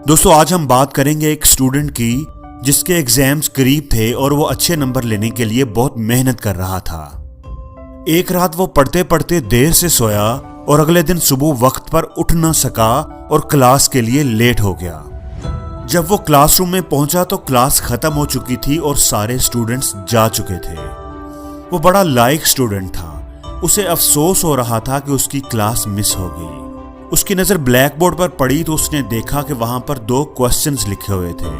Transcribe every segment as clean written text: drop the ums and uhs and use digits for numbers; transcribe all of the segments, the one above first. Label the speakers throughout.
Speaker 1: दोस्तों आज हम बात करेंगे एक स्टूडेंट की जिसके एग्जाम्स करीब थे और वो अच्छे नंबर लेने के लिए बहुत मेहनत कर रहा था। एक रात वो पढ़ते पढ़ते देर से सोया और अगले दिन सुबह वक्त पर उठ ना सका और क्लास के लिए लेट हो गया। जब वो क्लासरूम में पहुंचा तो क्लास खत्म हो चुकी थी और सारे स्टूडेंट्स जा चुके थे। वो बड़ा लायक स्टूडेंट था। उसे अफसोस हो रहा था कि उसकी क्लास मिस हो गई। उसकी नजर ब्लैक बोर्ड पर पड़ी तो उसने देखा कि वहां पर 2 क्वेश्चंस लिखे हुए थे।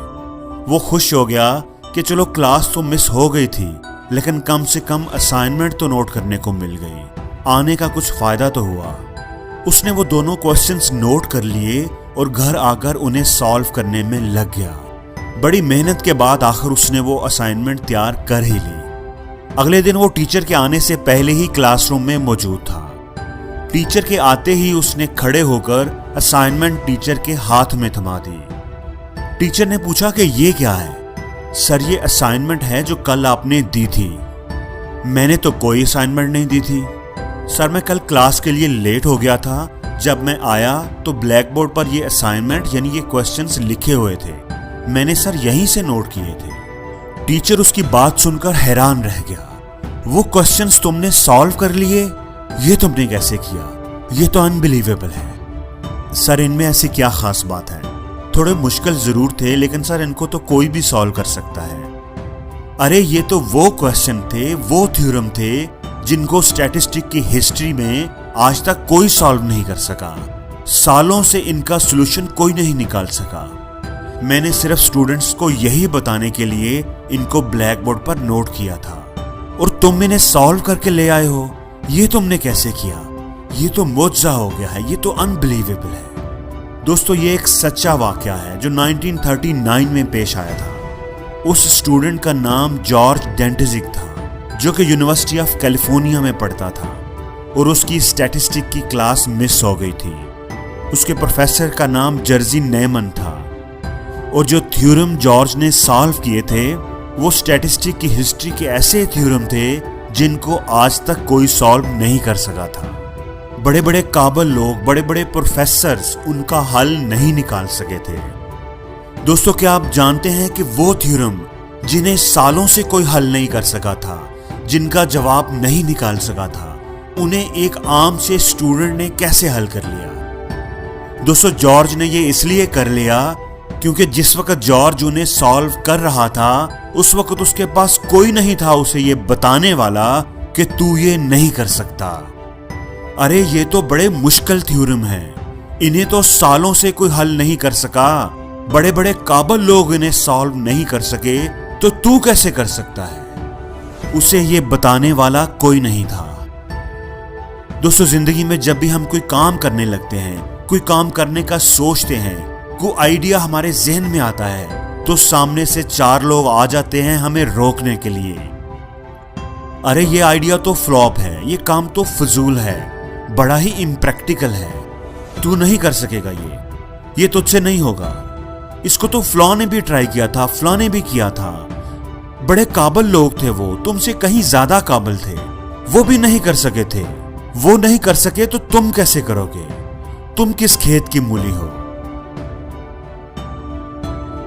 Speaker 1: वो खुश हो गया कि चलो क्लास तो मिस हो गई थी लेकिन कम से कम असाइनमेंट तो नोट करने को मिल गई, आने का कुछ फायदा तो हुआ। उसने वो दोनों क्वेश्चंस नोट कर लिए और घर आकर उन्हें सॉल्व करने में लग गया। बड़ी मेहनत के बाद आखिर उसने वो असाइनमेंट तैयार कर ही ली। अगले दिन वो टीचर के आने से पहले ही क्लासरूम में मौजूद था। टीचर के आते ही उसने खड़े होकर असाइनमेंट टीचर के हाथ में थमा दी। टीचर ने पूछा कि ये क्या है? सर ये असाइनमेंट है जो कल आपने दी थी। मैंने तो कोई असाइनमेंट नहीं दी थी सर, मैं कल क्लास के लिए लेट हो गया था। जब मैं आया तो ब्लैक बोर्ड पर ये असाइनमेंट यानी ये क्वेश्चंस लिखे हुए थे, मैंने सर यहीं से नोट किए थे। टीचर उसकी बात सुनकर हैरान रह गया। वो क्वेश्चंस तुमने सॉल्व कर लिए? ये तुमने कैसे किया? ये तो अनबिलीवेबल है। सर इनमें ऐसी क्या खास बात है? थोड़े मुश्किल जरूर थे लेकिन सर इनको तो कोई भी सॉल्व कर सकता है। अरे ये तो वो क्वेश्चन थे, वो थ्योरम थे जिनको स्टैटिस्टिक की हिस्ट्री में आज तक कोई सॉल्व नहीं कर सका। सालों से इनका सॉल्यूशन कोई नहीं निकाल सका। मैंने सिर्फ स्टूडेंट्स को यही बताने के लिए इनको ब्लैक बोर्ड पर नोट किया था और तुम इन्हें सॉल्व करके ले आए हो। ये तुमने कैसे किया? ये तो मुआजिज़ा हो गया है, ये तो अनबिलीवेबल है। दोस्तों ये एक सच्चा वाकया है जो 1939 में पेश आया था। उस स्टूडेंट का नाम जॉर्ज डेंटजिक था जो कि यूनिवर्सिटी ऑफ कैलिफोर्निया में पढ़ता था और उसकी स्टैटिस्टिक की क्लास मिस हो गई थी। उसके प्रोफेसर का नाम जर्जी नेमन था और जो थ्योरम जॉर्ज ने सॉल्व किए थे वो स्टैटिस्टिक की हिस्ट्री के ऐसे थ्योरम थे जिनको आज तक कोई सॉल्व नहीं कर सका था। बड़े बड़े काबिल लोग, बड़े बड़े प्रोफेसर्स उनका हल नहीं निकाल सके थे। दोस्तों क्या आप जानते हैं कि वो थ्योरम जिन्हें सालों से कोई हल नहीं कर सका था, जिनका जवाब नहीं निकाल सका था, उन्हें एक आम से स्टूडेंट ने कैसे हल कर लिया? दोस्तों जॉर्ज ने ये इसलिए कर लिया क्योंकि जिस वक्त जॉर्ज उन्हें सॉल्व कर रहा था उस वक्त उसके पास कोई नहीं था उसे ये बताने वाला कि तू ये नहीं कर सकता। अरे ये तो बड़े मुश्किल थ्योरम हैं, इन्हें तो सालों से कोई हल नहीं कर सका। बड़े बड़े काबिल लोग इन्हें सॉल्व नहीं कर सके तो तू कैसे कर सकता है? उसे ये बताने वाला कोई नहीं था। दोस्तों जिंदगी में जब भी हम कोई काम करने लगते हैं, कोई काम करने का सोचते हैं, कोई आइडिया हमारे जहन में आता है तो सामने से 4 लोग आ जाते हैं हमें रोकने के लिए। अरे ये आइडिया तो फ्लॉप है, ये काम तो फजूल है, बड़ा ही इम्प्रैक्टिकल है, तू नहीं कर सकेगा, ये तुझसे नहीं होगा। इसको तो फलां ने भी ट्राई किया था, फलां ने भी किया था। बड़े काबिल लोग थे वो, तुमसे कहीं ज्यादा काबिल थे, वो भी नहीं कर सके थे। वो नहीं कर सके तो तुम कैसे करोगे? तुम किस खेत की मूली हो?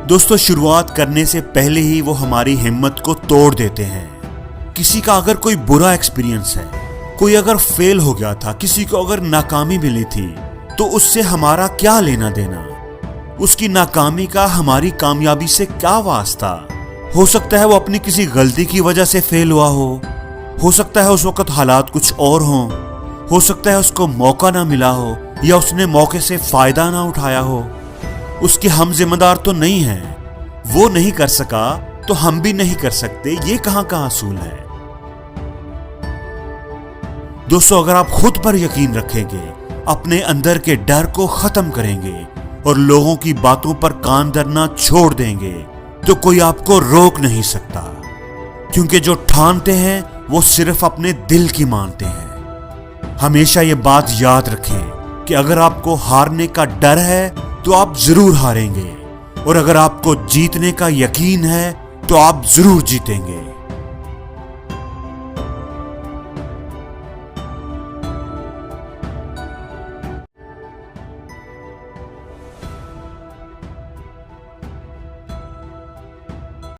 Speaker 1: दोस्तों शुरुआत करने से पहले ही वो हमारी हिम्मत को तोड़ देते हैं। किसी का अगर कोई बुरा एक्सपीरियंस है, कोई अगर फेल हो गया था, किसी को अगर नाकामी मिली थी तो उससे हमारा क्या लेना देना? उसकी नाकामी का हमारी कामयाबी से क्या वास्ता? हो सकता है वो अपनी किसी गलती की वजह से फेल हुआ हो सकता है उस वक्त हालात कुछ और हो सकता है उसको मौका ना मिला हो या उसने मौके से फायदा ना उठाया हो। उसके हम जिम्मेदार तो नहीं हैं। वो नहीं कर सका तो हम भी नहीं कर सकते, ये कहां का असूल है? दोस्तों अगर आप खुद पर यकीन रखेंगे, अपने अंदर के डर को खत्म करेंगे और लोगों की बातों पर कान धरना छोड़ देंगे तो कोई आपको रोक नहीं सकता, क्योंकि जो ठानते हैं वो सिर्फ अपने दिल की मानते हैं। हमेशा ये बात याद रखें कि अगर आपको हारने का डर है तो आप जरूर हारेंगे और अगर आपको जीतने का यकीन है तो आप जरूर जीतेंगे।